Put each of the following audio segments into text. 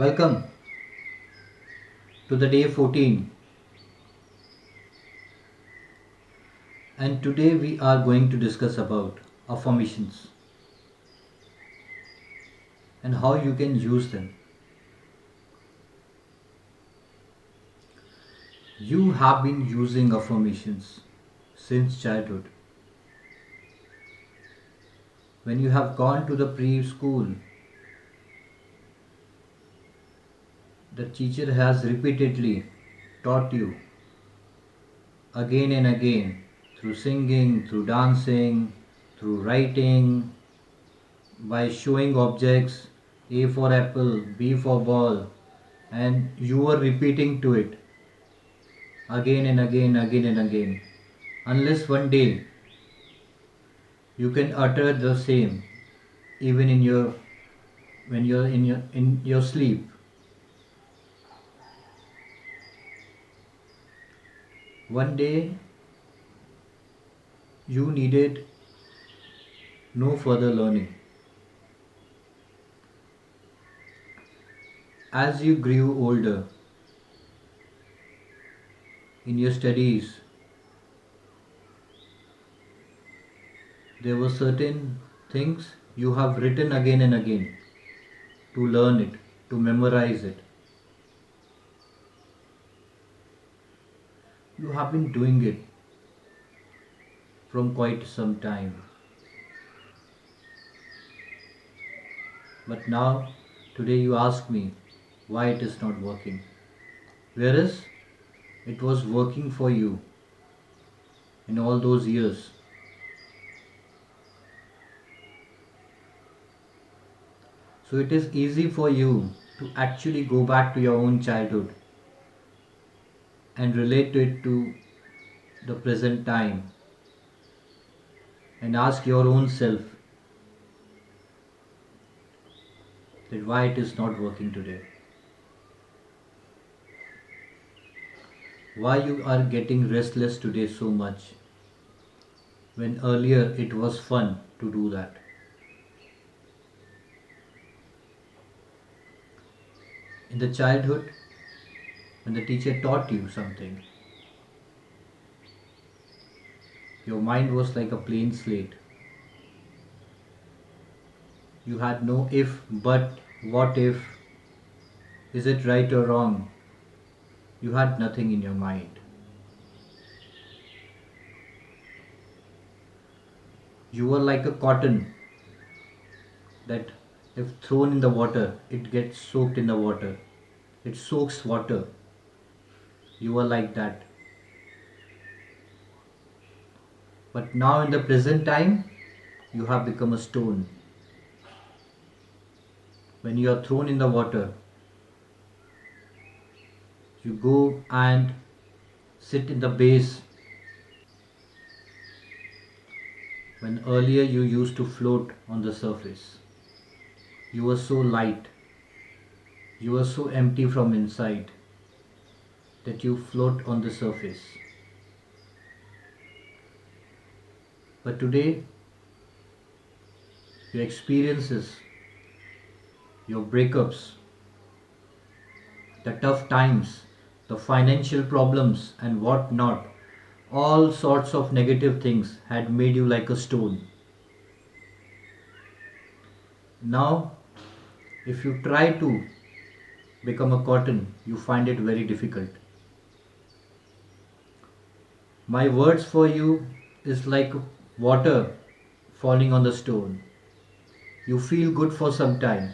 Welcome to the day 14, and today we are going to discuss about affirmations and how you can use them. You have been using affirmations since childhood. When you have gone to the preschool, the teacher has repeatedly taught you again and again through singing, through dancing, through writing, by showing objects A for apple, B for ball, and you are repeating to it again and again, again and again, unless one day you can utter the same even in your when you're in your sleep. One day you needed no further learning. As you grew older in your studies, there were certain things you have written again and again to learn it, to memorize it. You have been doing it from quite some time. But now, today you ask me why it is not working. Whereas it was working for you in all those years. So it is easy for you to actually go back to your own childhood and relate it to the present time and ask your own self that why it is not working today. Why you are getting restless today so much when earlier it was fun to do that. In the childhood, when the teacher taught you something, your mind was like a plain slate. You had no if, but, what if, is it right or wrong? You had nothing in your mind. You were like a cotton that, if thrown in the water, it gets soaked in the water. It soaks water. You were like that. But now, in the present time, you have become a stone. When you are thrown in the water, you go and sit in the base. When earlier you used to float on the surface, you were so light, you were so empty from inside that you float on the surface. But today, your experiences, your breakups, the tough times, the financial problems, and what not, all sorts of negative things had made you like a stone. Now, if you try to become a cotton, you find it very difficult. My words for you is like water falling on the stone. You feel good for some time,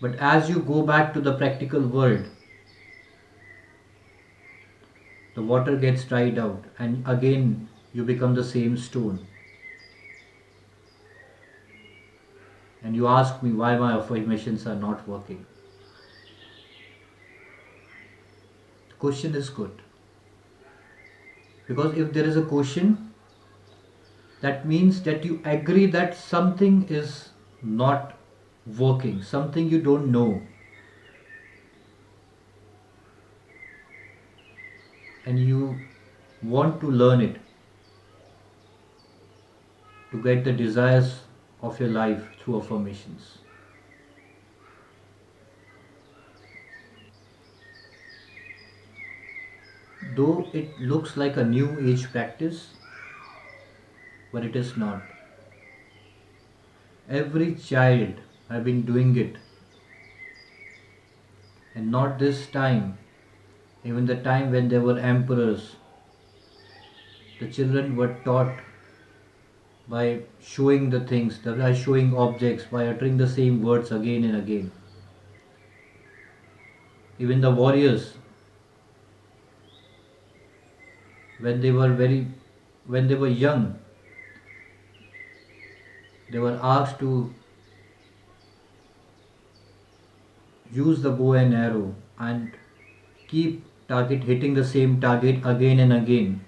but as you go back to the practical world, the water gets dried out and again you become the same stone. And you ask me why my affirmations are not working. The question is good. Because if there is a question, that means that you agree that something is not working, something you don't know, and you want to learn it to get the desires of your life through affirmations. Though it looks like a new age practice, but it is not. Every child have been doing it, and not this time. Even the time when they were emperors, the children were taught by showing the things, by showing objects, by uttering the same words again and again. Even the warriors, when they were very, when they were young, they were asked to use the bow and arrow and keep target hitting the same target again and again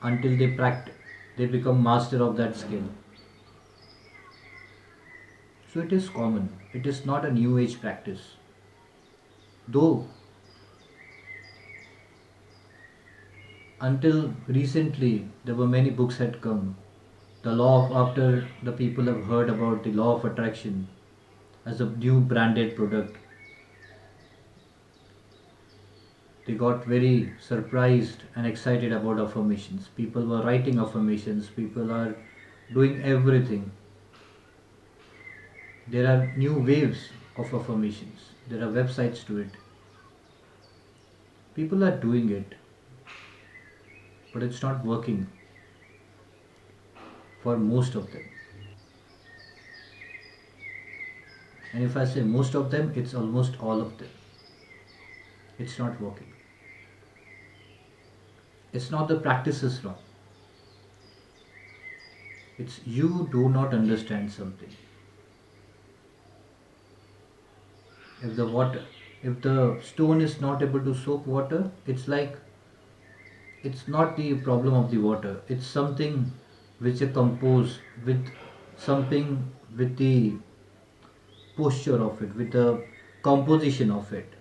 until they become master of that skill. So it is common. It is not a new age practice. Though until recently there were many books had come. The law of after the people have heard about the law of attraction as a new branded product, they got very surprised and excited about affirmations. People were writing affirmations, people are doing everything. There are new waves of affirmations. There are websites to it. People are doing it, but it's not working for most of them. And if I say most of them, it's almost all of them. It's not working. It's not the practice is wrong. It's you do not understand something. If the water, if the stone is not able to soak water, it's like it's not the problem of the water. It's something which is composed with something with the posture of it, with the composition of it.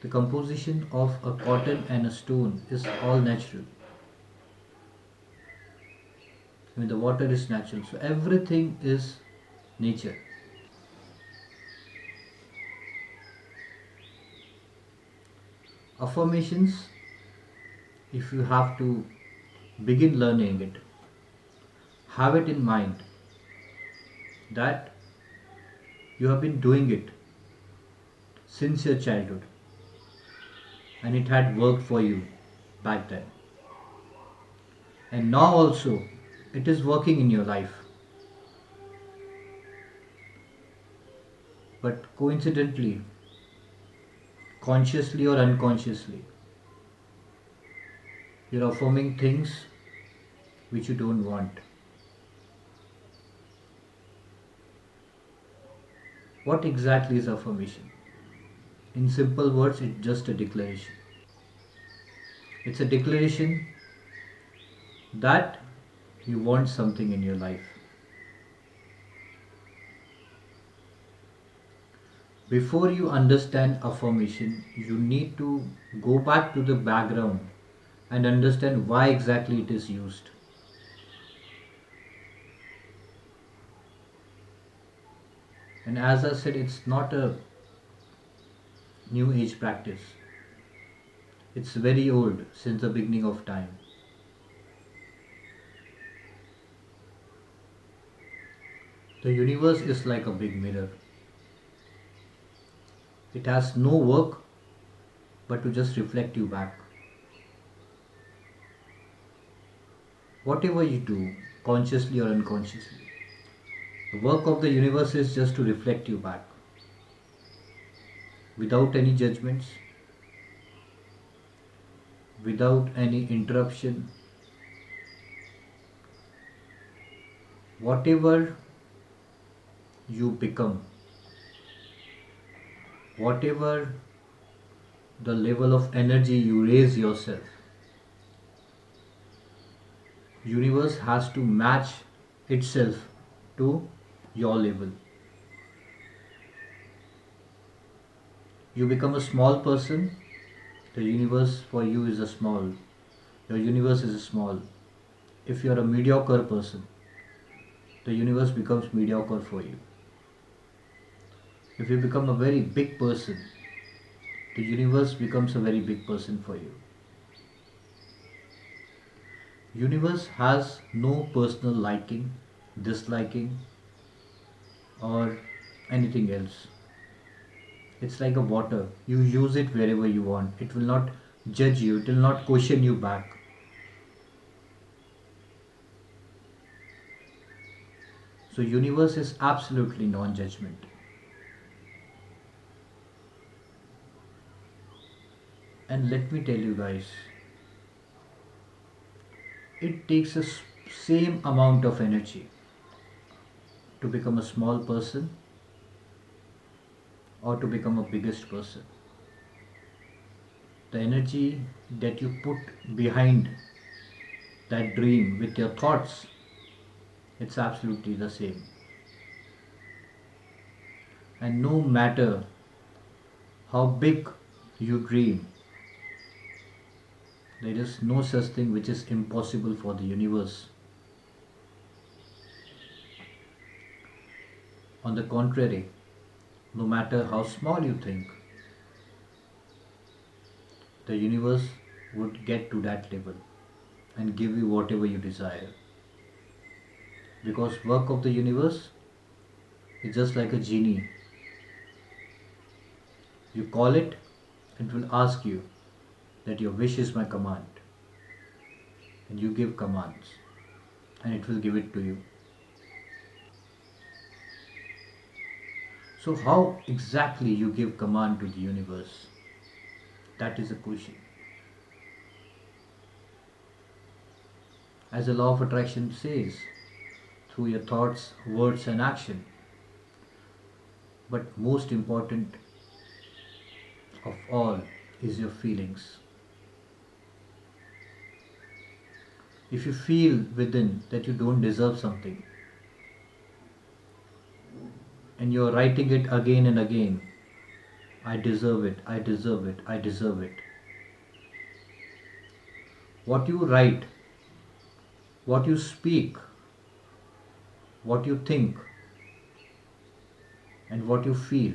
The composition of a cotton and a stone is all natural. I mean, the water is natural, so everything is nature. Affirmations, if you have to begin learning it, have it in mind that you have been doing it since your childhood and it had worked for you back then. And now also it is working in your life. But coincidentally, consciously or unconsciously, you're affirming things which you don't want. What exactly is affirmation? In simple words, it's just a declaration. It's a declaration that you want something in your life. Before you understand affirmation, you need to go back to the background and understand why exactly it is used. And as I said, it's not a new age practice. It's very old since the beginning of time. The universe is like a big mirror. It has no work but to just reflect you back. Whatever you do, consciously or unconsciously, the work of the universe is just to reflect you back without any judgments, without any interruption. Whatever you become, whatever the level of energy you raise yourself, universe has to match itself to your level. You become a small person, the universe for you is a small. Your universe is a small. If you are a mediocre person, the universe becomes mediocre for you. If you become a very big person, the universe becomes a very big person for you. Universe has no personal liking, disliking, or anything else. It's like a water. You use it wherever you want. It will not judge you. It will not question you back. So universe is absolutely non-judgment. And let me tell you guys, it takes a same amount of energy to become a small person or to become a biggest person. The energy that you put behind that dream with your thoughts, it's absolutely the same. And no matter how big you dream, there is no such thing which is impossible for the universe. On the contrary, no matter how small you think, the universe would get to that level and give you whatever you desire. Because work of the universe is just like a genie. You call it, it will ask you that your wish is my command. And you give commands and it will give it to you. So how exactly you give command to the universe? That is a question. As the law of attraction says, through your thoughts, words and action. But most important of all is your feelings. If you feel within that you don't deserve something and you're writing it again and again, I deserve it, I deserve it, I deserve it. What you write, what you speak, what you think, and what you feel,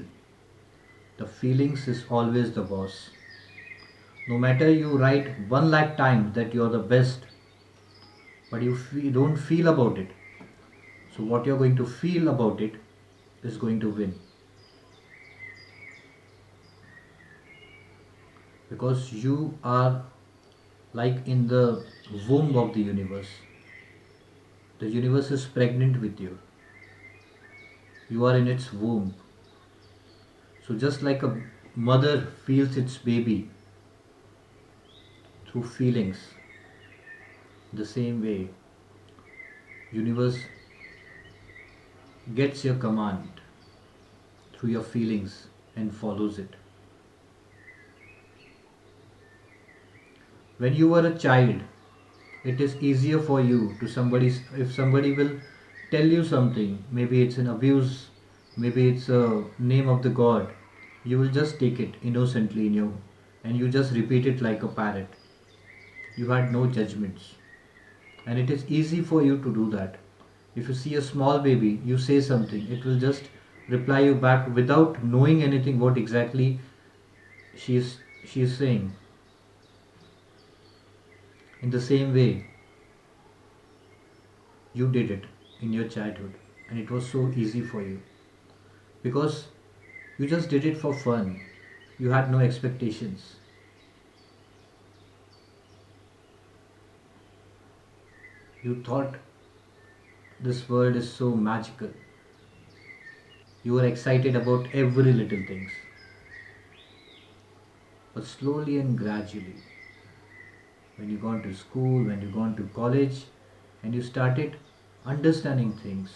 the feelings is always the boss. No matter you write 1 lakh times that you're the best, but you don't feel about it. So what you're going to feel about it is going to win. Because you are like in the womb of the universe. The universe is pregnant with you. You are in its womb. So just like a mother feels its baby through feelings, the same way universe gets your command through your feelings and follows it. When you were a child, it is easier for you to somebody, if somebody will tell you something, maybe it's an abuse, maybe it's a name of the god, you will just take it innocently in you and you just repeat it like a parrot. You had no judgments. And it is easy for you to do that. If you see a small baby, you say something, it will just reply you back without knowing anything what exactly she is saying. In the same way, you did it in your childhood, and it was so easy for you because you just did it for fun. You had no expectations. You thought this world is so magical. You were excited about every little things. But slowly and gradually, when you gone to school, when you gone to college, and you started understanding things,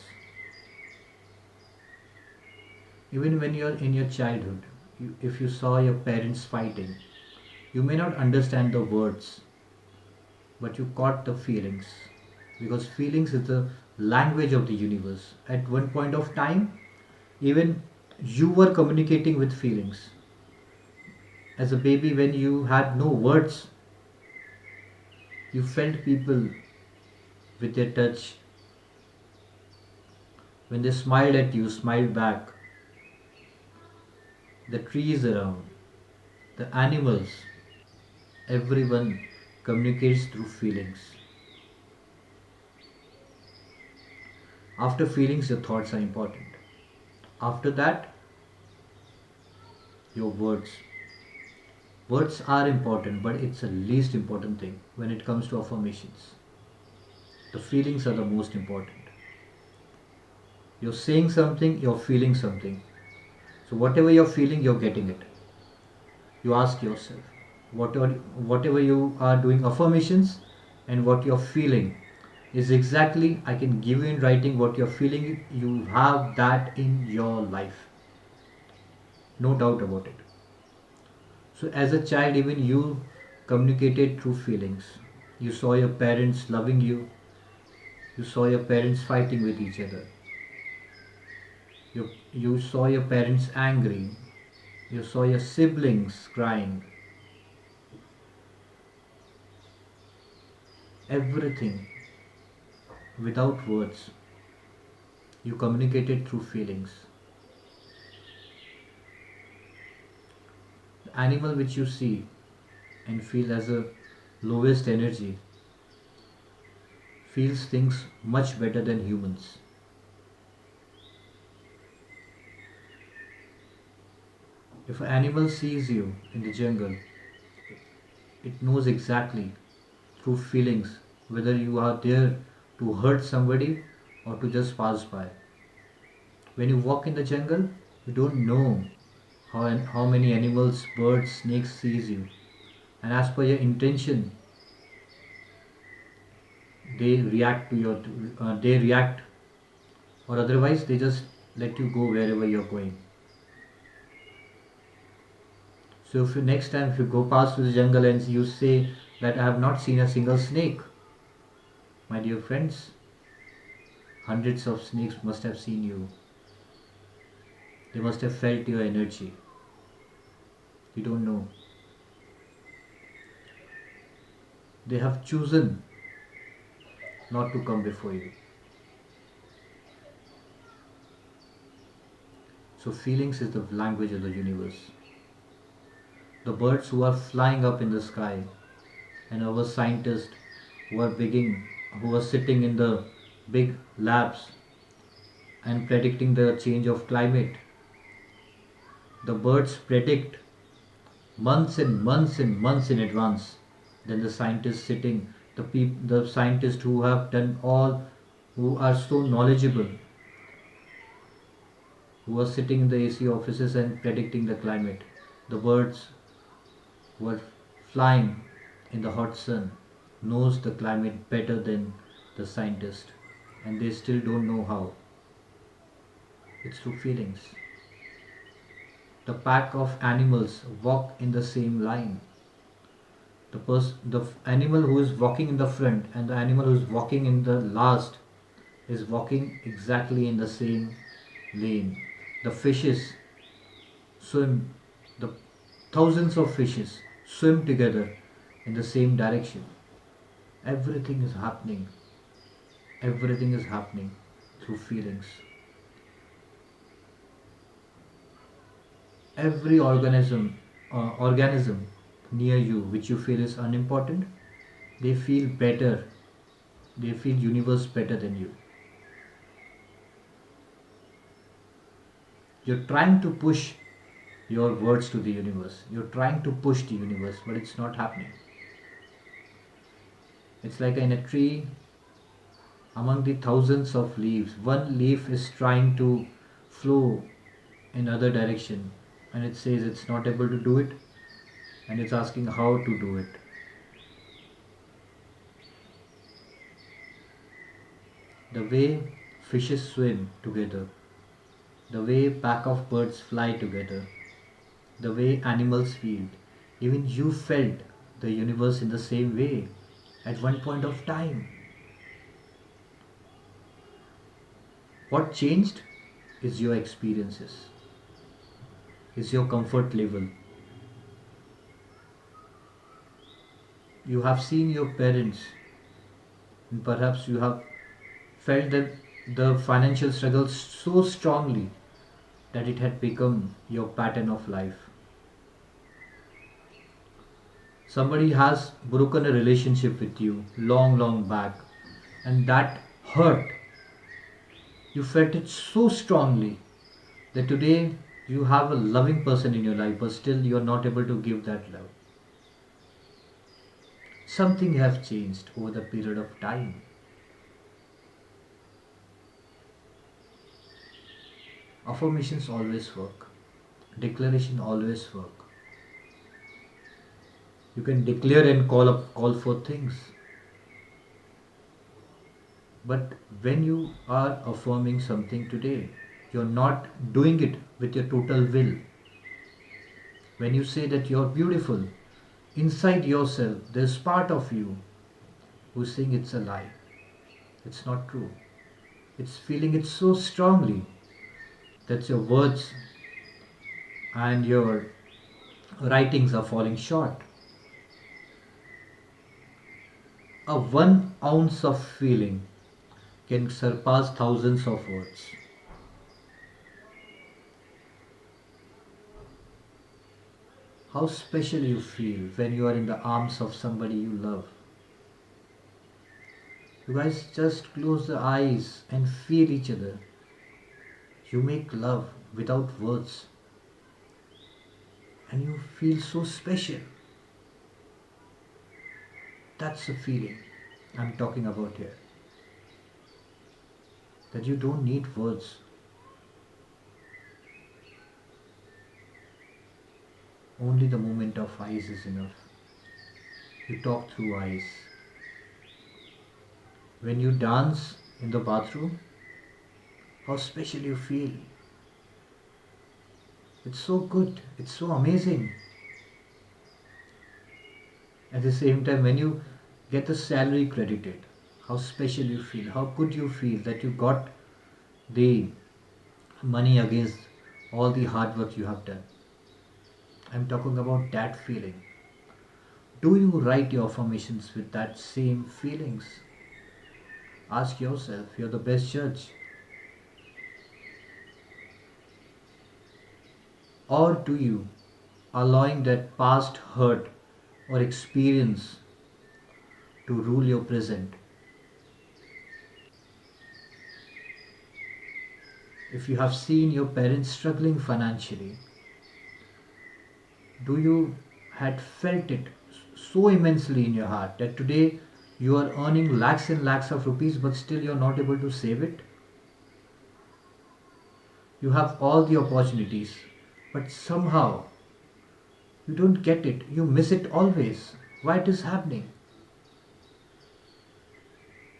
even when you're in your childhood, if you saw your parents fighting, you may not understand the words, but you caught the feelings. Because feelings is the language of the universe. At one point of time, even you were communicating with feelings. As a baby, when you had no words, you felt people with their touch. When they smiled at you, smiled back. the trees around, the animals, everyone communicates through feelings. After feelings, your thoughts are important. After that, your words. Words are important, but it's the least important thing when it comes to affirmations. The feelings are the most important. You're saying something, you're feeling something. So, whatever you're feeling, you're getting it. You ask yourself, whatever you are doing affirmations and what you're feeling is exactly, I can give you in writing what you're feeling. You have that in your life. No doubt about it. So, as a child, even you communicated through feelings. You saw your parents loving you, you saw your parents fighting with each other, you saw your parents angry, you saw your siblings crying. Everything without words. You communicated through feelings. The animal which you see and feel as a lowest energy feels things much better than humans. If an animal sees you in the jungle, it knows exactly through feelings whether you are there to hurt somebody or to just pass by. When you walk in the jungle, you don't know how many animals, birds, snakes sees you. And as per your intention, they react, or otherwise they just let you go wherever you're going. So if you, next time if you go past to the jungle and you say that I have not seen a single snake, my dear friends, hundreds of snakes must have seen you. They must have felt your energy. You don't know. They have chosen not to come before you. So feelings is the language of the universe. The birds who are flying up in the sky and our scientists who are sitting in the big labs and predicting the change of climate. The birds predict months and months and months in advance. Then the scientists sitting, the scientists who have done all, who are so knowledgeable, who are sitting in the AC offices and predicting the climate. The birds who are flying in the hot sun knows the climate better than the scientist, and they still don't know how. It's through feelings. The pack of animals walk in the same line. The animal who is walking in the front and the animal who is walking in the last is walking exactly in the same lane. The fishes swim, the thousands of fishes swim together in the same direction. Everything is happening. Everything is happening through feelings. Every organism near you which you feel is unimportant, they feel better. They feel universe better than you. You're trying to push your words to the universe. You're trying to push the universe, but it's not happening. It's like in a tree, among the thousands of leaves, one leaf is trying to flow in other direction, and it says it's not able to do it, and it's asking how to do it. The way fishes swim together, the way pack of birds fly together, the way animals feel, even you felt the universe in the same way at one point of time. What changed is your experiences, is your comfort level. You have seen your parents, and perhaps you have felt that the financial struggles so strongly that it had become your pattern of life. Somebody has broken a relationship with you long, long back, and that hurt. You felt it so strongly that today you have a loving person in your life, but still you are not able to give that love. Something have changed over the period of time. Affirmations always work. Declaration always work. You can declare and call for things. But when you are affirming something today, you're not doing it with your total will. When you say that you're beautiful, inside yourself, there's part of you who's saying it's a lie. It's not true. It's feeling it so strongly that your words and your writings are falling short. A 1 ounce of feeling can surpass thousands of words. How special you feel when you are in the arms of somebody you love. You guys just close the eyes and feel each other. You make love without words and you feel so special. That's the feeling I'm talking about here. That you don't need words. Only the movement of eyes is enough. You talk through eyes. When you dance in the bathroom, how special you feel. It's so good. It's so amazing. At the same time, when you get the salary credited, how special you feel. How good you feel that you got the money against all the hard work you have done. I'm talking about that feeling. Do you write your affirmations with that same feelings? Ask yourself, you're the best judge. Or do you allowing that past hurt or experience to rule your present? If you have seen your parents struggling financially, do you had felt it so immensely in your heart that today you are earning lakhs and lakhs of rupees but still you're not able to save it? You have all the opportunities, but somehow you don't get it. You miss it always. Why it is happening?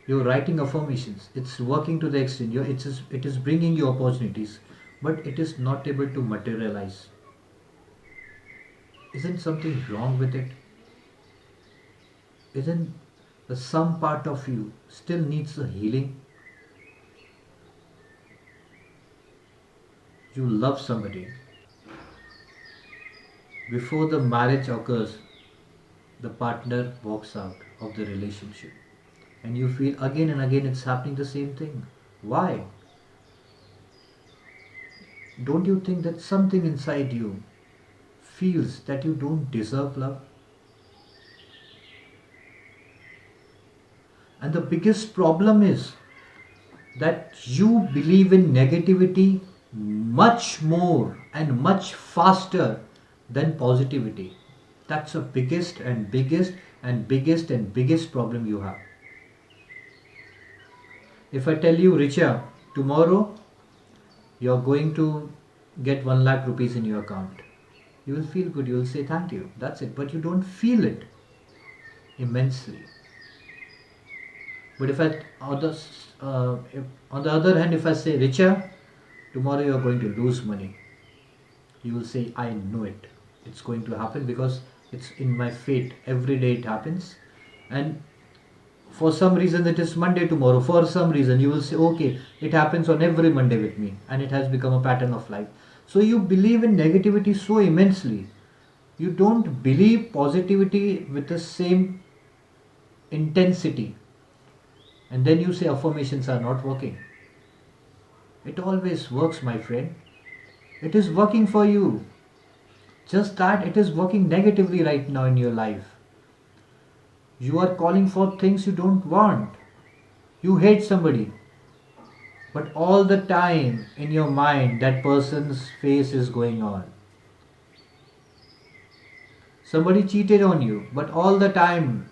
You're writing affirmations. It's working to the extent. It is bringing you opportunities, but it is not able to materialize. Isn't something wrong with it? Isn't the some part of you still needs a healing? You love somebody. Before the marriage occurs, the partner walks out of the relationship. And you feel again and again it's happening the same thing. Why? Don't you think that something inside you feels that you don't deserve love? And the biggest problem is that you believe in negativity much more and much faster than positivity. That's the biggest problem you have. If I tell you, Richa, tomorrow you're going to get 1 lakh rupees in your account, you will feel good, you will say thank you. That's it. But you don't feel it immensely. But on the other hand, if I say, Richa, tomorrow you are going to lose money, you will say, I know it. It's going to happen because it's in my fate. Every day it happens. And for some reason it is Monday tomorrow. For some reason you will say, okay, it happens on every Monday with me. And it has become a pattern of life. So you believe in negativity so immensely. You don't believe positivity with the same intensity. And then you say affirmations are not working. It always works, my friend. It is working for you. Just that it is working negatively right now in your life. You are calling for things you don't want. You hate somebody, but all the time in your mind that person's face is going on. Somebody cheated on you, but all the time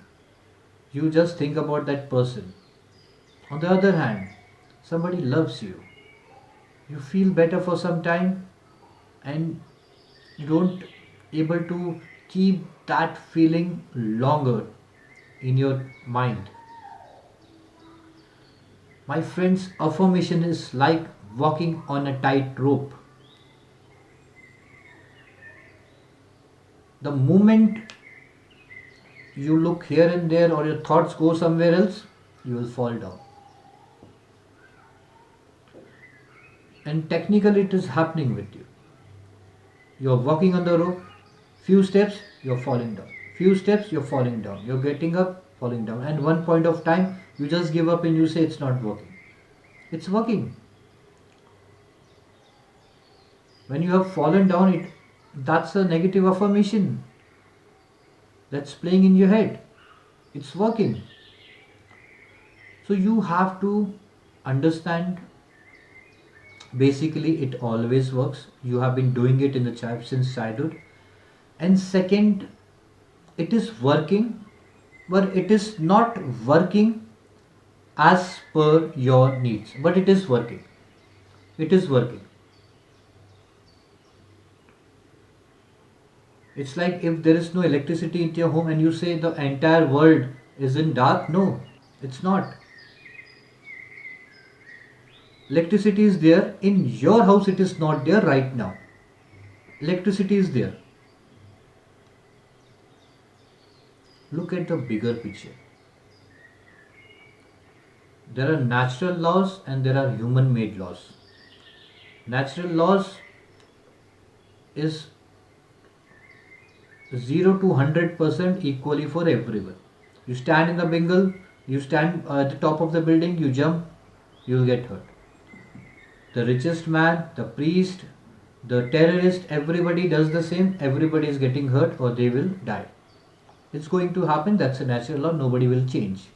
you just think about that person. On the other hand, somebody loves you. You feel better for some time and you don't able to keep that feeling longer in your mind. My friend's affirmation is like walking on a tight rope. The moment you look here and there or your thoughts go somewhere else, you will fall down. And technically, it is happening with you. You're walking on the rope, few steps, you're falling down. Few steps, you're falling down. You're getting up, falling down. And one point of time, you just give up and you say it's not working. It's working. When you have fallen down, that's a negative affirmation that's playing in your head. It's working. So you have to understand, basically it always works. You have been doing it in the child since childhood. And second, it is working, but it is not working as per your needs. But it is working. It is working. It's like if there is no electricity in your home and you say the entire world is in dark. No, it's not. Electricity is there. In your house, it is not there right now. Electricity is there. Look at the bigger picture. There are natural laws and there are human made laws. Natural laws is 0 to 100% equally for everyone. You stand in the bingle, you stand at the top of the building, you jump, you will get hurt. The richest man, the priest, the terrorist, everybody does the same, everybody is getting hurt or they will die. It's going to happen, that's a natural law, nobody will change.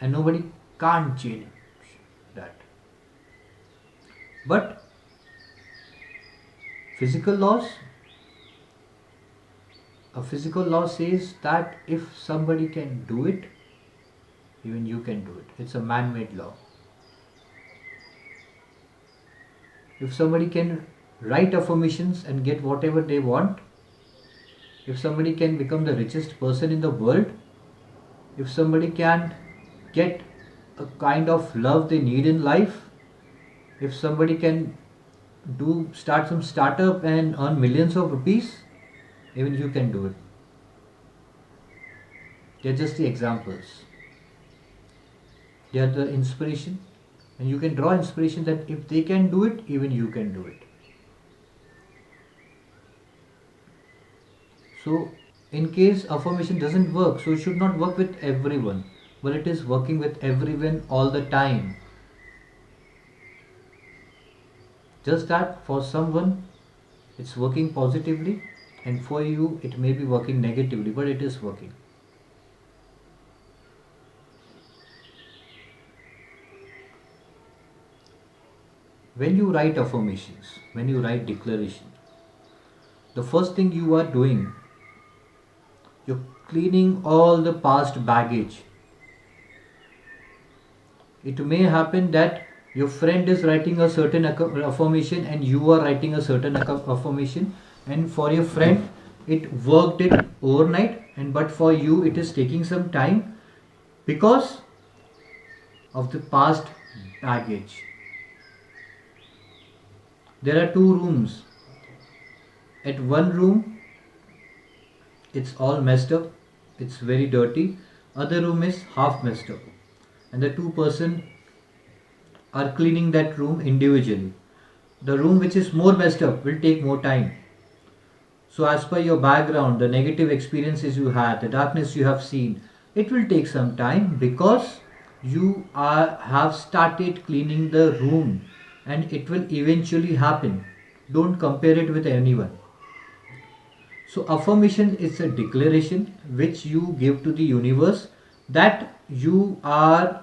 And nobody can't change that. But physical laws, a physical law says that if somebody can do it, even you can do it. It's a man-made law. If somebody can write affirmations and get whatever they want, if somebody can become the richest person in the world, if somebody can get a kind of love they need in life, if somebody can start some startup and earn millions of rupees, even you can do it. They're just the examples. They are the inspiration. And you can draw inspiration that if they can do it, even you can do it. So, in case affirmation doesn't work, so it should not work with everyone, but it is working with everyone all the time. Just that for someone it's working positively, and for you it may be working negatively, but it is working. When you write affirmations, when you write declarations, the first thing you are doing, you're cleaning all the past baggage. It may happen that your friend is writing a certain affirmation and you are writing a certain affirmation, and for your friend it worked it overnight, and but for you it is taking some time because of the past baggage. There are two rooms. At one room, it's all messed up. It's very dirty. Other room is half messed up. And the two-person are cleaning that room individually. The room which is more messed up will take more time. So as per your background, the negative experiences you had, the darkness you have seen, it will take some time because have started cleaning the room, and it will eventually happen. Don't compare it with anyone. So, affirmation is a declaration which you give to the universe that you are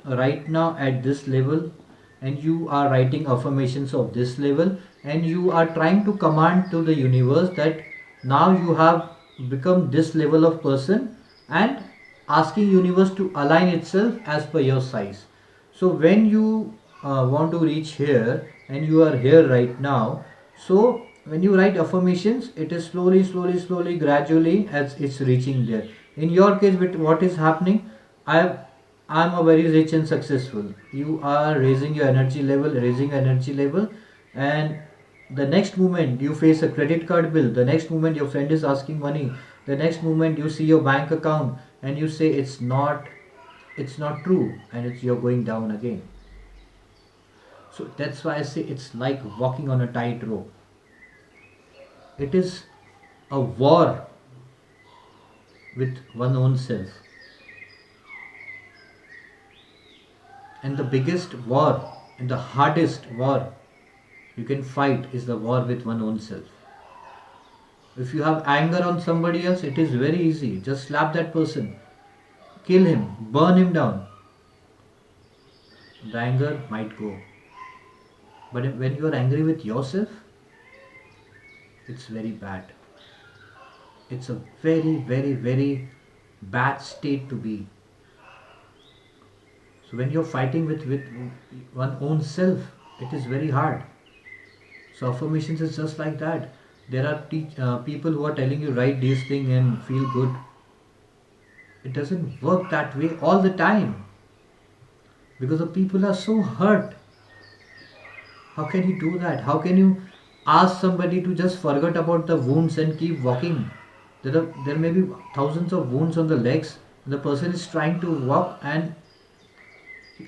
right now at this level, and you are writing affirmations of this level, and you are trying to command to the universe that now you have become this level of person, and asking universe to align itself as per your size. So when you want to reach here and you are here right now, so when you write affirmations, it is slowly, slowly, slowly, gradually as it's reaching there. In your case, with what is happening, I I'm a very rich and successful. You are raising your energy level, raising your energy level, and the next moment you face a credit card bill, the next moment your friend is asking money, the next moment you see your bank account and you say it's not true, and you're going down again. So that's why I say it's like walking on a tightrope. It is a war with one own self, and the biggest war and the hardest war you can fight is the war with one own self. If you have anger on somebody else, it is very easy. Just slap that person, kill him, burn him down. The anger might go. But when you are angry with yourself, it's very bad. It's a very, very, very bad state to be. So when you're fighting with one own self, it is very hard. So affirmations is just like that. There are people who are telling you write these things and feel good. It doesn't work that way all the time because the people are so hurt. How can you do that? How can you ask somebody to just forget about the wounds and keep walking? There may be thousands of wounds on the legs. The person is trying to walk, and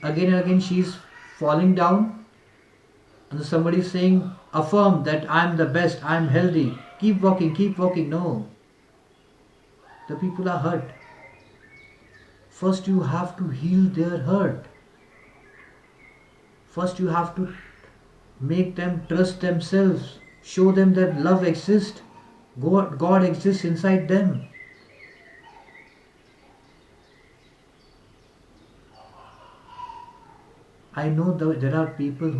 again and again she is falling down, and somebody is saying, affirm that I'm the best, I'm healthy, keep walking, keep walking. No, the people are hurt. First, you have to heal their hurt. First, you have to make them trust themselves, show them that love exists, God exists inside them. I know that there are people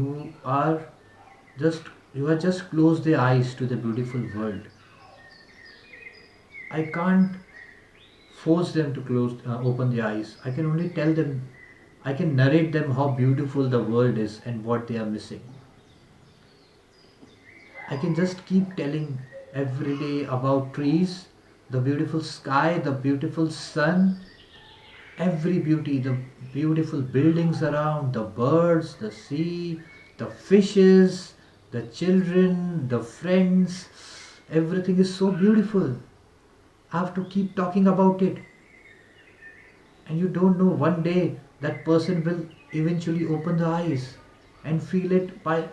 just who are just close their eyes to the beautiful world. I can't force them to open their eyes. I can only tell them, I can narrate them how beautiful the world is and what they are missing. I can just keep telling every day about trees, the beautiful sky, the beautiful sun, every beauty, the beautiful buildings around, the birds, the sea, the fishes, the children, the friends. Everything is so beautiful. I have to keep talking about it. And you don't know, one day that person will eventually open the eyes and feel it by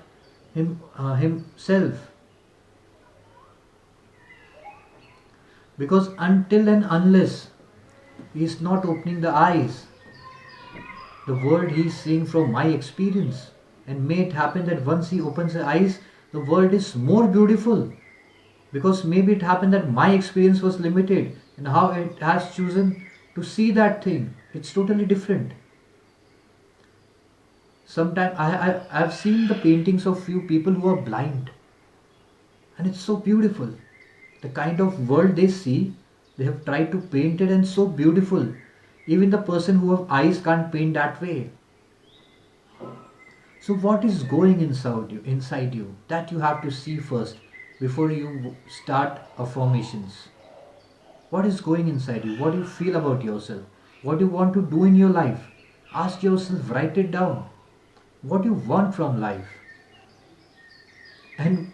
himself. Because until and unless he is not opening the eyes, the world he is seeing from my experience. And may it happen that once he opens the eyes, the world is more beautiful. Because maybe it happened that my experience was limited, and how it has chosen to see that thing, it's totally different. Sometimes I've seen the paintings of few people who are blind, and it's so beautiful. The kind of world they see, they have tried to paint it, and so beautiful. Even the person who have eyes can't paint that way. So what is going inside you that you have to see first before you start affirmations? What is going inside you? What do you feel about yourself? What do you want to do in your life? Ask yourself, write it down. What do you want from life? And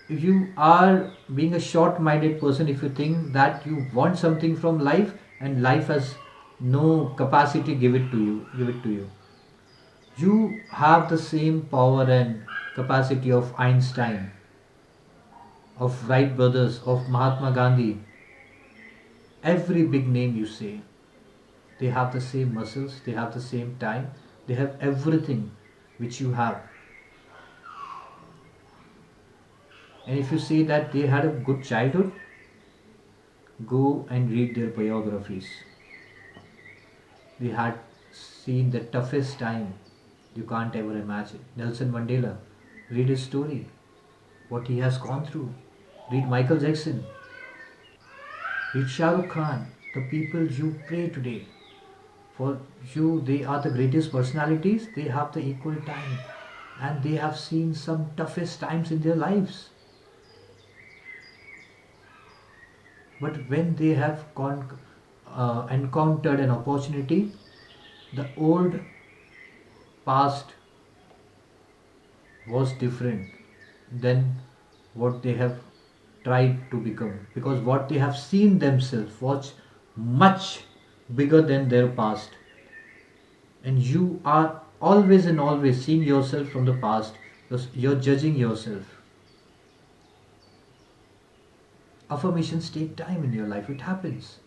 if you are being a short minded person, if you think that you want something from life and life has no capacity give it to you. You have the same power and capacity of Einstein, of Wright brothers, of Mahatma Gandhi. Every big name you say, they have the same muscles, they have the same time, they have everything which you have. And if you see that they had a good childhood, go and read their biographies. They had seen the toughest time you can't ever imagine. Nelson Mandela, read his story, what he has gone through. Read Michael Jackson, read Shah Rukh Khan, the people you pray today. For you, they are the greatest personalities, they have the equal time and they have seen some toughest times in their lives. But when they have encountered an opportunity, the old past was different than what they have tried to become, because what they have seen themselves was much bigger than their past. And you are always and always seeing yourself from the past because you're judging yourself. Affirmations take time in your life, it happens.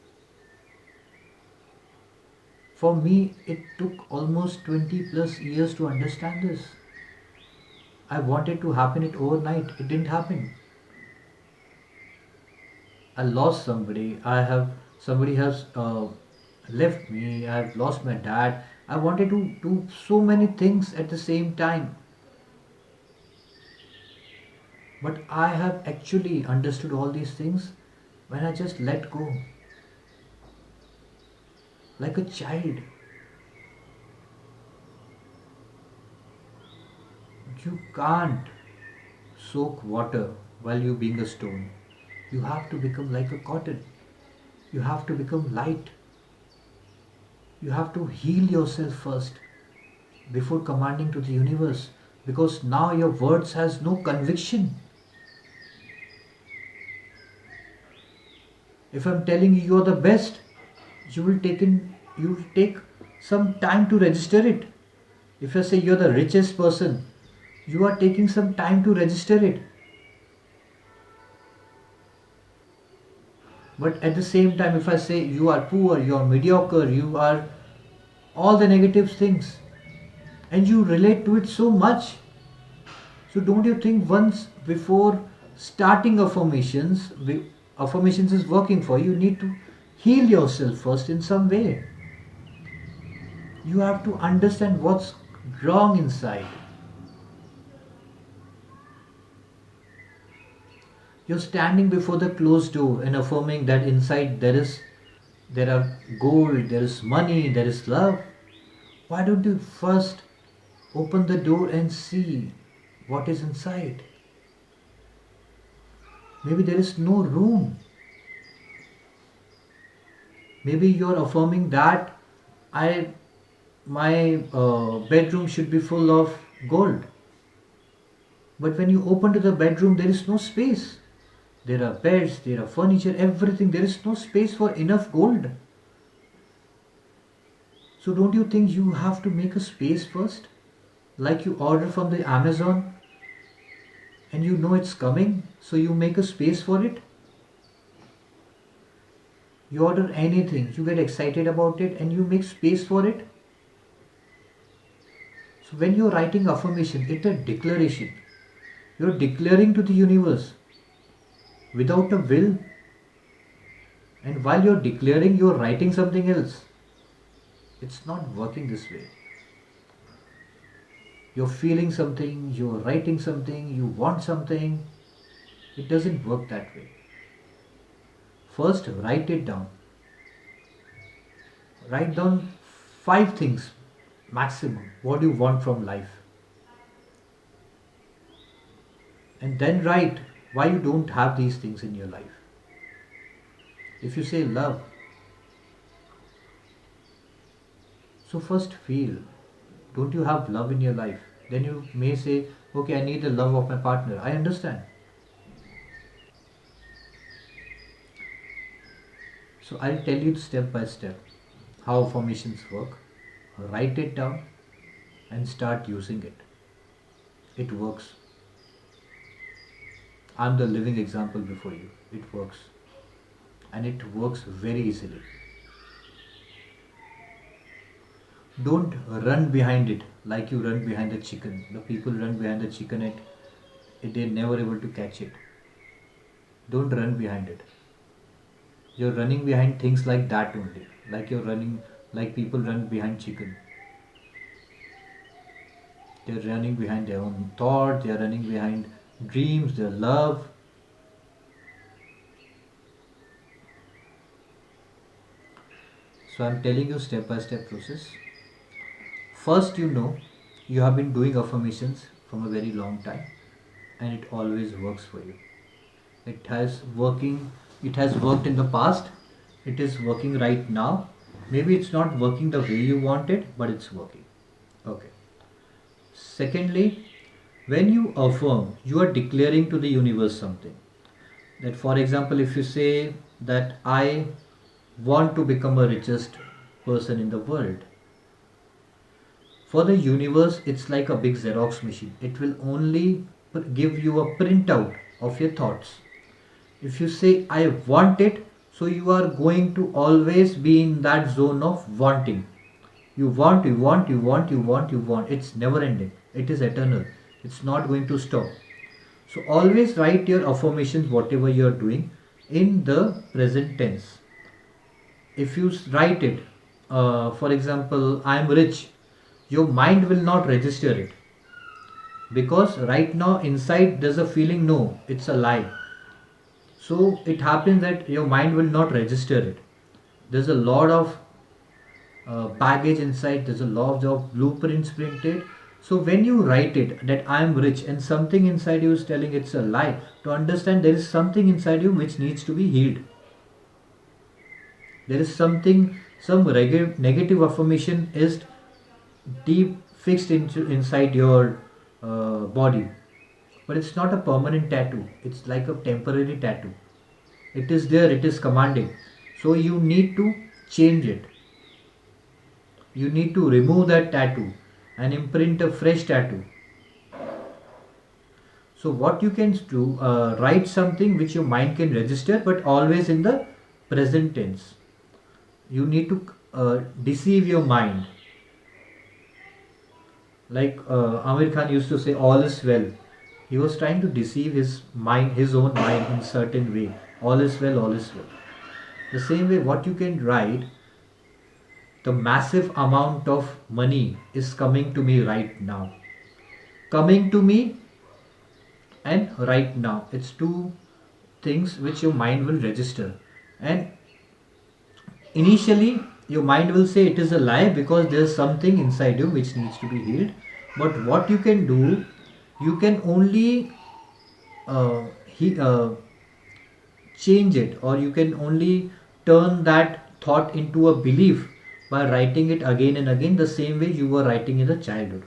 For me, it took almost 20 plus years to understand this. I wanted to happen it overnight, it didn't happen. I lost somebody. I have somebody has left me. I've lost my dad. I wanted to do so many things at the same time, but I have actually understood all these things when I just let go, like a child. You can't soak water while you being a stone. You have to become like a cotton. You have to become light. You have to heal yourself first before commanding to the universe, because now your words has no conviction. If I'm telling you you're the best, you will take some time to register it. If I say you're the richest person, you are taking some time to register it. But at the same time, if I say you are poor, you are mediocre, you are all the negative things, and you relate to it so much, so don't you think once before starting affirmations, affirmations is working for you, you need to heal yourself first in some way. You have to understand what's wrong inside. You're standing before the closed door and affirming that inside there are gold, there is money, there is love. Why don't you first open the door and see what is inside? Maybe there is no room. Maybe you're affirming that I my bedroom should be full of gold. But when you open to the bedroom, there is no space. There are beds, there are furniture, everything. There is no space for enough gold. So don't you think you have to make a space first? Like you order from the Amazon and you know it's coming, so you make a space for it. You order anything, you get excited about it and you make space for it. So when you're writing affirmation, it's a declaration. You're declaring to the universe without a will, and while you're declaring, you're writing something else. It's not working this way. You're feeling something, you're writing something, you want something. It doesn't work that way. First, write it down. Write down five things maximum what you want from life, and then write why you don't have these things in your life. If you say love, so first feel, don't you have love in your life? Then you may say, okay, I need the love of my partner. I understand. So I'll tell you step by step how affirmations work. Write it down and start using it. It works. I'm the living example before you. It works. And it works very easily. Don't run behind it like you run behind the chicken. The people run behind the chicken, they're never able to catch it. Don't run behind it. You're running behind things like that only. Like you're running, like people run behind chicken. They're running behind their own thought, they're running behind dreams, their love. So I'm telling you step by step process. First, you have been doing affirmations from a very long time and it always works for you. It has working, it has worked in the past, it is working right now. Maybe it's not working the way you want it, but it's working. Okay. Secondly, when you affirm, you are declaring to the universe something. That, for example, if you say that I want to become a richest person in the world, for the universe, it's like a big Xerox machine. It will only give you a printout of your thoughts. If you say, I want it, so you are going to always be in that zone of wanting. You want, you want, you want, you want, you want. It's never ending. It is eternal. It's not going to stop. So always write your affirmations, whatever you are doing, in the present tense. If you write it, for example, I am rich, your mind will not register it because right now inside there's a feeling no, it's a lie. So it happens that your mind will not register it. There's a lot of baggage inside, there's a lot of blueprints printed. So when you write it that I am rich and something inside you is telling it's a lie, to understand there is something inside you which needs to be healed. There is something, some negative affirmation is deep fixed inside your body, but it's not a permanent tattoo, it's like a temporary tattoo. It is there, it is commanding, so you need to change it. You need to remove that tattoo and imprint a fresh tattoo. So what you can do, write something which your mind can register, but always in the present tense. You need to deceive your mind. Like Amir Khan used to say, all is well. He was trying to deceive his mind, his own mind in certain way. All is well, all is well. The same way, what you can write, the massive amount of money is coming to me right now. Coming to me and right now. It's two things which your mind will register. And initially, your mind will say it is a lie because there's something inside you which needs to be healed. But what you can do, you can only he, change it, or you can only turn that thought into a belief by writing it again and again the same way you were writing in the childhood.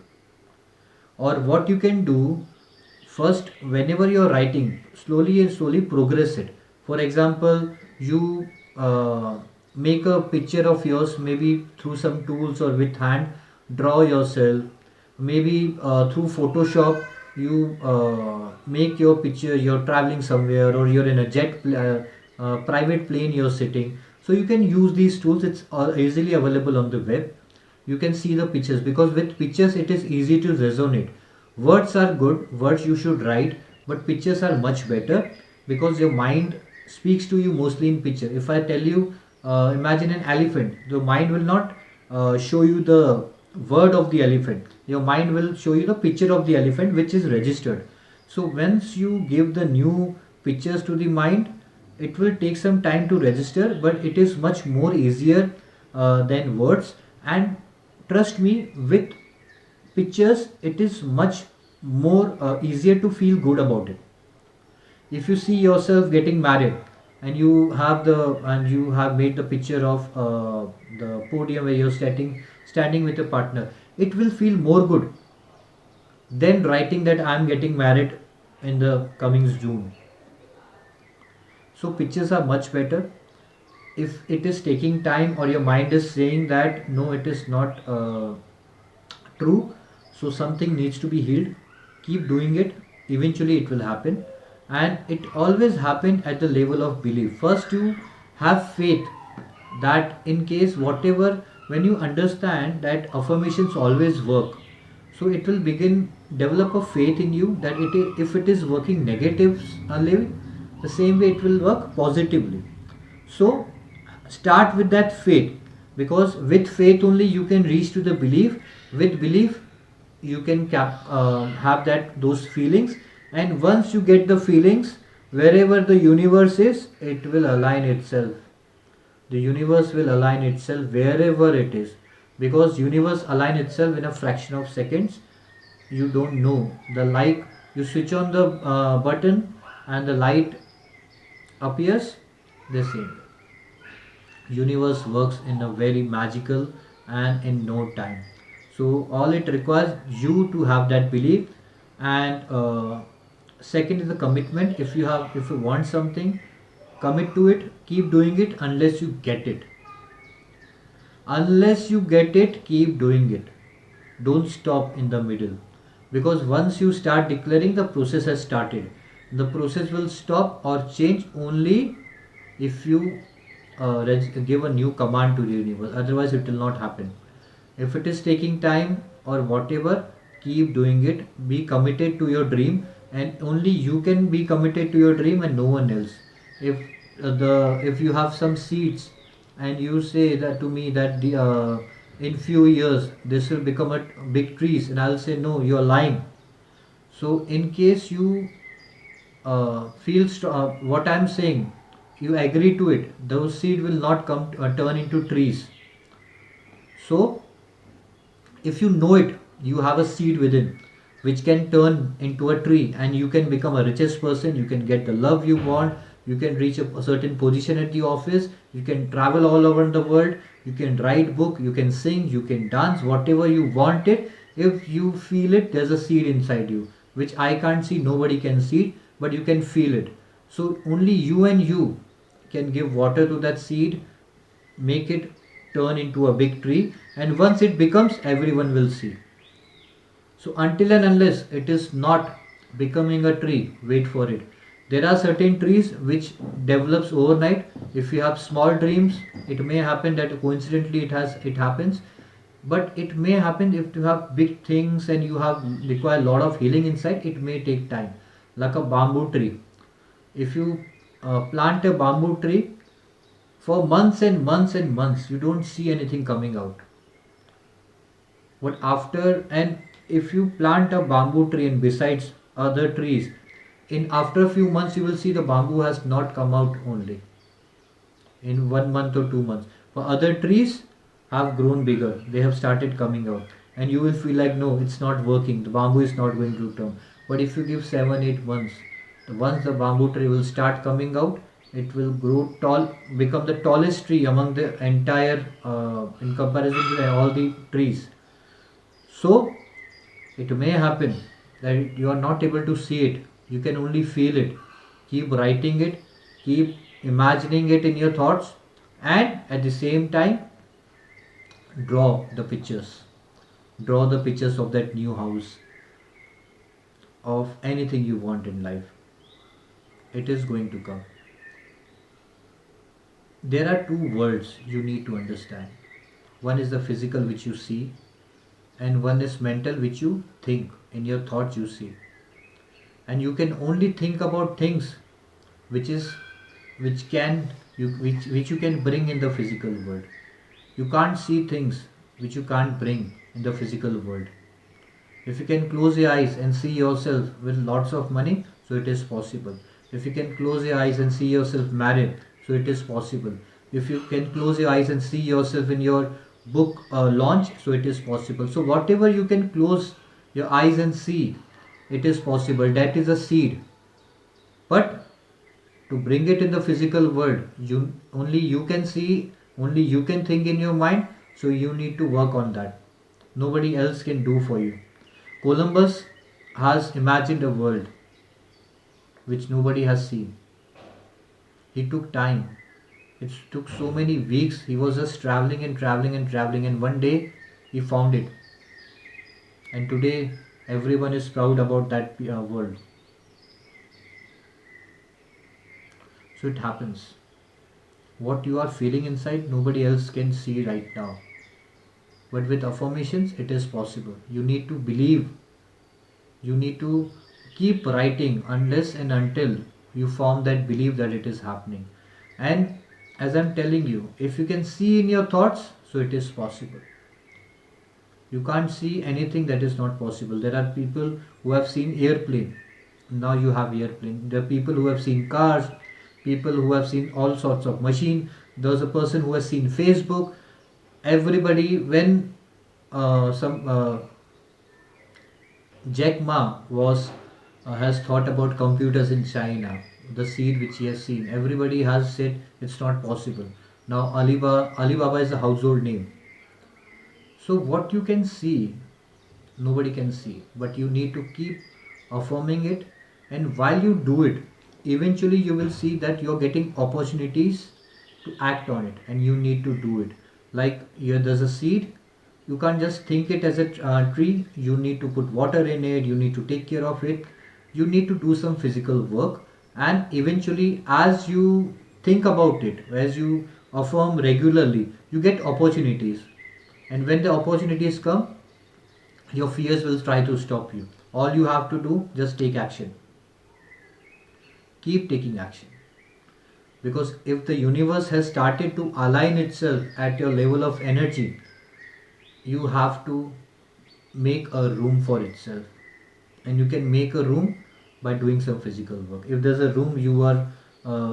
Or what you can do, first whenever you are writing, slowly and slowly progress it. For example, you make a picture of yours, maybe through some tools or with hand, draw yourself. Maybe through Photoshop you make your picture, you're traveling somewhere or you're in a private plane you're sitting. So you can use these tools, it's easily available on the web. You can see the pictures, because with pictures it is easy to resonate. Words are good, words you should write, but pictures are much better because your mind speaks to you mostly in picture. If I tell you, imagine an elephant, the mind will not show you the word of the elephant. Your mind will show you the picture of the elephant which is registered. So once you give the new pictures to the mind, it will take some time to register, but it is much more easier than words. And trust me, with pictures it is much more easier to feel good about it. If you see yourself getting married and you have made the picture of the podium where you're standing with a partner, it will feel more good than writing that I'm getting married in the coming June. So pictures are much better. If it is taking time or your mind is saying that no, it is not true, so something needs to be healed, keep doing it. Eventually it will happen, and it always happened at the level of belief. First you have faith that in case whatever, when you understand that affirmations always work, so it will begin develop a faith in you that if it is working negative only, the same way it will work positively. So start with that faith, because with faith only you can reach to the belief. With belief you can have that those feelings, and once you get the feelings, wherever the universe is, it will align itself. The universe will align itself wherever it is, because universe align itself in a fraction of seconds. You don't know the, like, you switch on the button and the light appears. The same universe works in a very magical and in no time. So all it requires you to have that belief. And second is the commitment. If you want something, commit to it, keep doing it unless you get it. Unless you get it, keep doing it. Don't stop in the middle, because once you start declaring, the process has started. The process will stop or change only if you give a new command to the universe. Otherwise it will not happen. If it is taking time or whatever, keep doing it. Be committed to your dream, and only you can be committed to your dream and no one else. If if you have some seeds and you say that to me that in few years this will become a big trees, and I'll say no, you're lying. So in case you what I'm saying, you agree to it, those seed will not come turn into trees. So if you know it, you have a seed within which can turn into a tree, and you can become a richest person, you can get the love you want, you can reach a certain position at the office, you can travel all over the world, you can write book, you can sing, you can dance, whatever you want it. If you feel it, there's a seed inside you which I can't see, nobody can see it, but you can feel it. So only you and you can give water to that seed, make it turn into a big tree, and once it becomes, everyone will see. So until and unless it is not becoming a tree, wait for it. There are certain trees which develops overnight. If you have small dreams, it may happen that coincidentally it happens, but it may happen if you have big things and you have require a lot of healing inside. It may take time, like a bamboo tree. If you plant a bamboo tree for months and months and months, you don't see anything coming out. But after, and if you plant a bamboo tree and besides other trees, in after a few months you will see the bamboo has not come out only in 1 month or 2 months. For other trees have grown bigger, they have started coming out, and you will feel like no, it's not working. The bamboo is not going to term. But if you give 7 8 months, once the bamboo tree will start coming out, it will grow tall, become the tallest tree among the entire in comparison to all the trees. So it may happen that you are not able to see it, you can only feel it. Keep writing it, keep imagining it in your thoughts, and at the same time, draw the pictures. Draw the pictures of that new house, of anything you want in life. It is going to come. There are two worlds you need to understand. One is the physical, which you see, and one is mental, which you think. In your thoughts you see, and you can only think about things which is which can which you can bring in the physical world. You can't see things which you can't bring in the physical world. If you can close your eyes and see yourself with lots of money, so it is possible. If you can close your eyes and see yourself married, so it is possible. If you can close your eyes and see yourself in your book launch, so it is possible. So whatever you can close your eyes and see, it is possible. That is a seed. But to bring it in the physical world, you can see, only you can think in your mind. So you need to work on that. Nobody else can do for you. Columbus has imagined a world which nobody has seen. He took time. It took so many weeks. He was just traveling and traveling and traveling, and one day he found it. And today everyone is proud about that world. So it happens. What you are feeling inside, nobody else can see right now. But with affirmations, it is possible. You need to believe. You need to keep writing unless and until You form that belief that it is happening. And as I'm telling you, if you can see in your thoughts, so it is possible. You can't see anything that is not possible. There are people who have seen airplane. Now you have airplane. There are people who have seen cars, people who have seen all sorts of machine. There's a person who has seen Facebook. Everybody, when some Jack Ma was has thought about computers in China, the seed which he has seen, everybody has said it's not possible. Now Alibaba is a household name. So what you can see, nobody can see, but you need to keep affirming it. And while you do it, eventually you will see that you're getting opportunities to act on it, and you need to do it. Like here, there's a seed. You can't just think it as a tree. You need to put water in it. You need to take care of it. You need to do some physical work, and eventually, as you think about it, as you affirm regularly, you get opportunities. And when the opportunities come, your fears will try to stop you. All you have to do, just take action. Keep taking action. Because if the universe has started to align itself at your level of energy, you have to make a room for itself. And you can make a room by doing some physical work. If there's a room you are,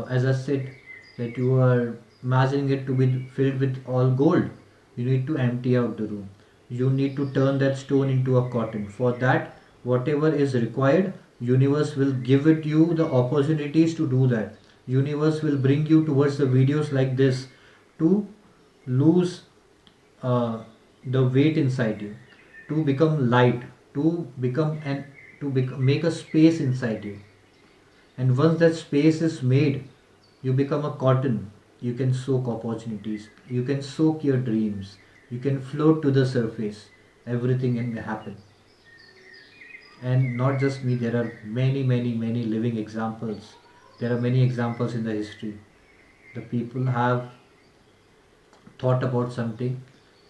as I said, that you are imagining it to be filled with all gold, you need to empty out the room. You need to turn that stone into a cotton. For that, whatever is required, universe will give it you the opportunities to do that. Universe will bring you towards the videos like this to lose uh, the weight inside you, to become light, to become an make a space inside you. And once that space is made, you become a cotton. You can soak opportunities. You can soak your dreams. You can float to the surface. Everything can happen. And not just me, there are many, many, many living examples. There are many examples in the history. The people have thought about something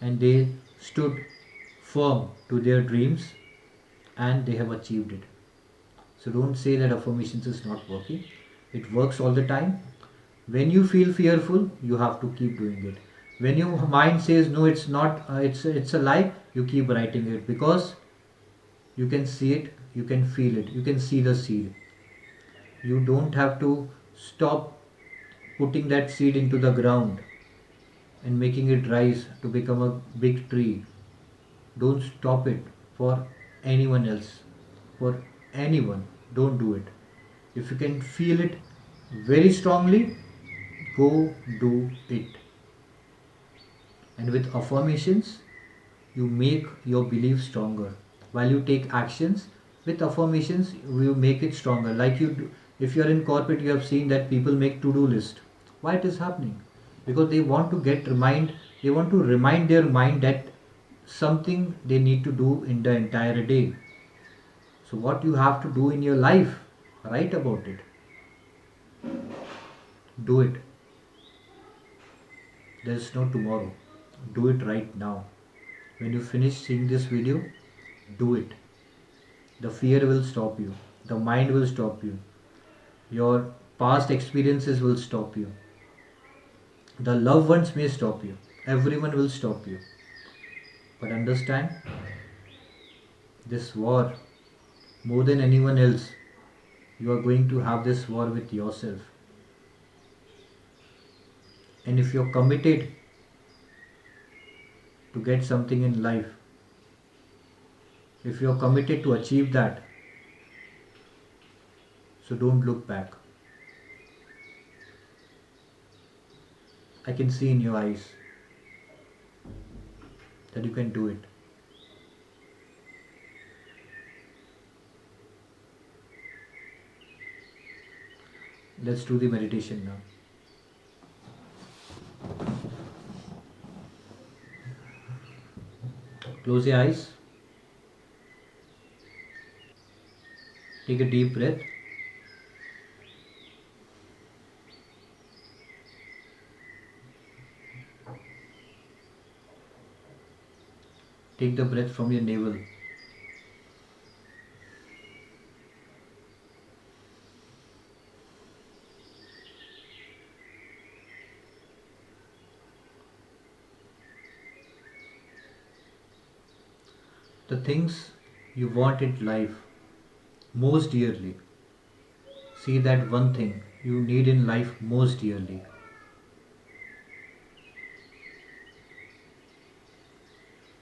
and they stood firm to their dreams and they have achieved it. So don't say that affirmations is not working. It works all the time. When you feel fearful, you have to keep doing it. When your mind says no, it's not, it's a lie, you keep writing it because you can see it, you can feel it, you can see the seed. You don't have to stop putting that seed into the ground and making it rise to become a big tree. Don't stop it for anyone else. For anyone. Don't do it. If you can feel it very strongly, go do it. And with affirmations, you make your belief stronger. While you take actions, with affirmations, you make it stronger. Like you do, if you are in corporate, you have seen that people make to-do list. Why it is happening? Because they want to remind their mind that something they need to do in the entire day. So what you have to do in your life, write about it. Do it. There is no tomorrow. Do it right now. When you finish seeing this video, do it. The fear will stop you. The mind will stop you. Your past experiences will stop you. The loved ones may stop you. Everyone will stop you. But understand, this war, more than anyone else, you are going to have this war with yourself. And if you're committed to get something in life, if you're committed to achieve that, so don't look back. I can see in your eyes that you can do it. Let's do the meditation now. Close your eyes. Take a deep breath. Take the breath from your navel. The things you want in life most dearly. See that one thing you need in life most dearly.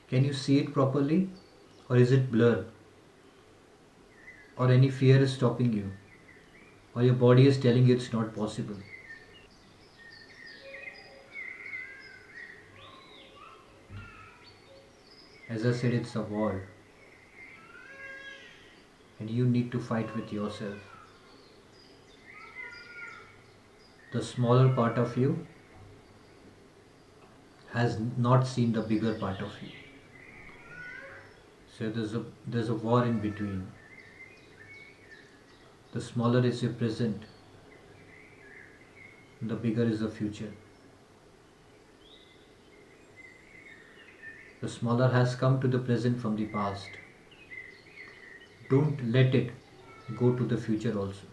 Can you see it properly? Or is it blur? Or any fear is stopping you? Or your body is telling you it's not possible? As I said, it's a war, and you need to fight with yourself. The smaller part of you has not seen the bigger part of you. So there's a war in between. The smaller is your present, the bigger is the future. The smaller has come to the present from the past. Don't let it go to the future also.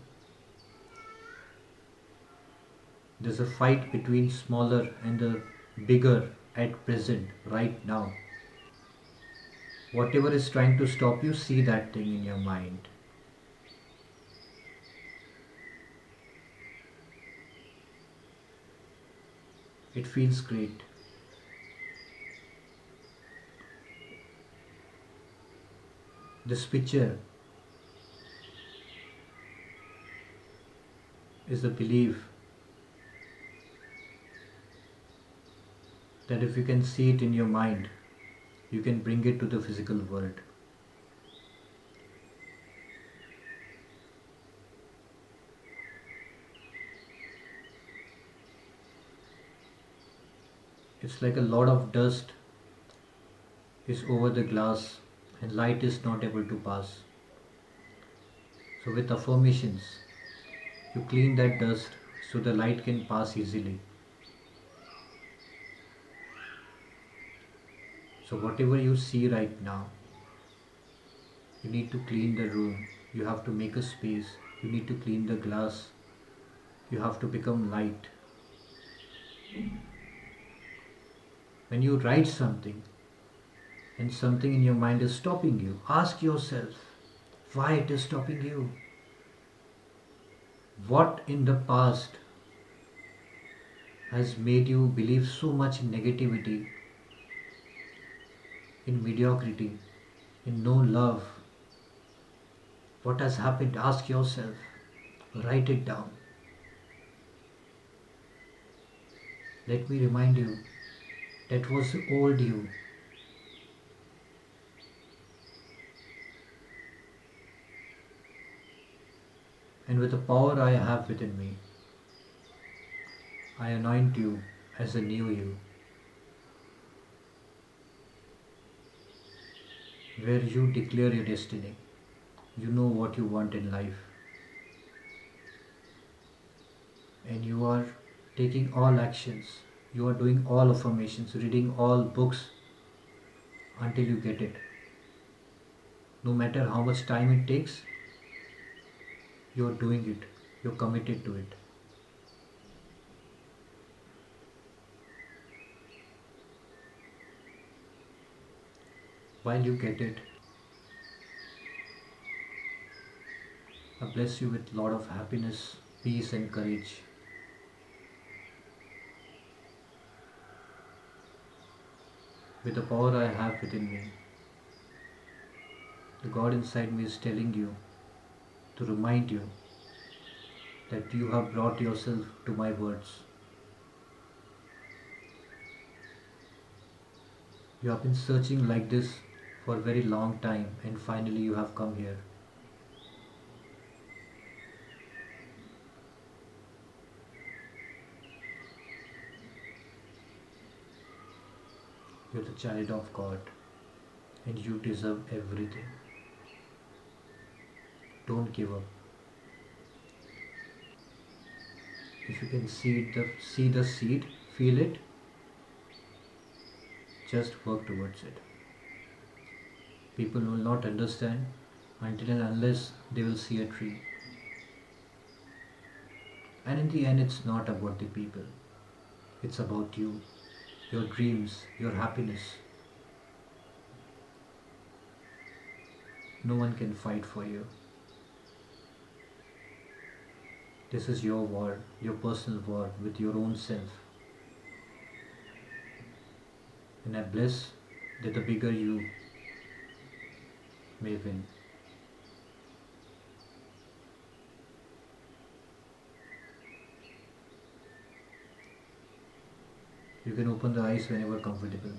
There's a fight between smaller and the bigger at present, right now. Whatever is trying to stop you, see that thing in your mind. It feels great. This picture is a belief that if you can see it in your mind, you can bring it to the physical world. It's like a lot of dust is over the glass and light is not able to pass. So, with affirmations, you clean that dust so the light can pass easily. So, whatever you see right now, you need to clean the room, you have to make a space, you need to clean the glass, you have to become light. When you write something and something in your mind is stopping you, ask yourself why it is stopping you. What in the past has made you believe so much in negativity, in mediocrity, in no love? What has happened? Ask yourself. Write it down. Let me remind you that was the old you. And with the power I have within me, I anoint you as a new you, where you declare your destiny. You know what you want in life, and you are taking all actions. You are doing all affirmations, reading all books until you get it. No matter how much time it takes, you are doing it. You're committed to it. While you get it, I bless you with a lot of happiness, peace, and courage. With the power I have within me, the God inside me is telling you to remind you that you have brought yourself to my words. You have been searching like this for a very long time, and finally you have come here. You're the child of God, and you deserve everything. Don't give up. If you can see the seed, feel it, just work towards it. People will not understand until and unless they will see a tree. And in the end, it's not about the people, it's about you, your dreams, your happiness. No one can fight for you. This is your war, your personal war with your own self. And I bless that the bigger you may win. You can open the eyes whenever comfortable.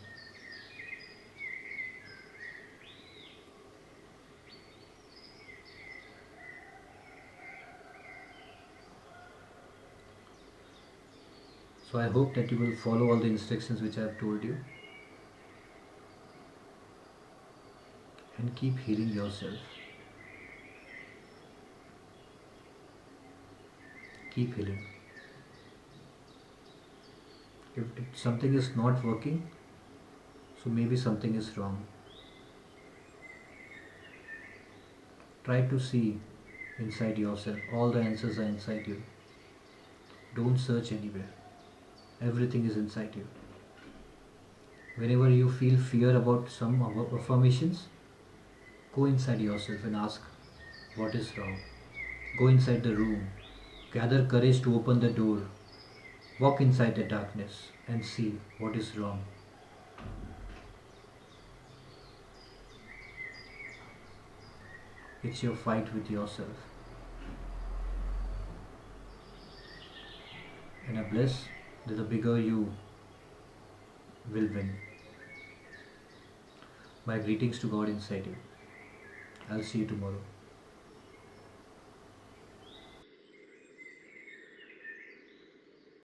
So I hope that you will follow all the instructions which I have told you and keep healing yourself. Keep healing. If something is not working, so maybe something is wrong. Try to see inside yourself. All the answers are inside you. Don't search anywhere. Everything is inside you. Whenever you feel fear about some affirmations, go inside yourself and ask what is wrong. Go inside the room. Gather courage to open the door. Walk inside the darkness and see what is wrong. It's your fight with yourself. And I bless that the bigger you will win. My greetings to God inside you. I'll see you tomorrow.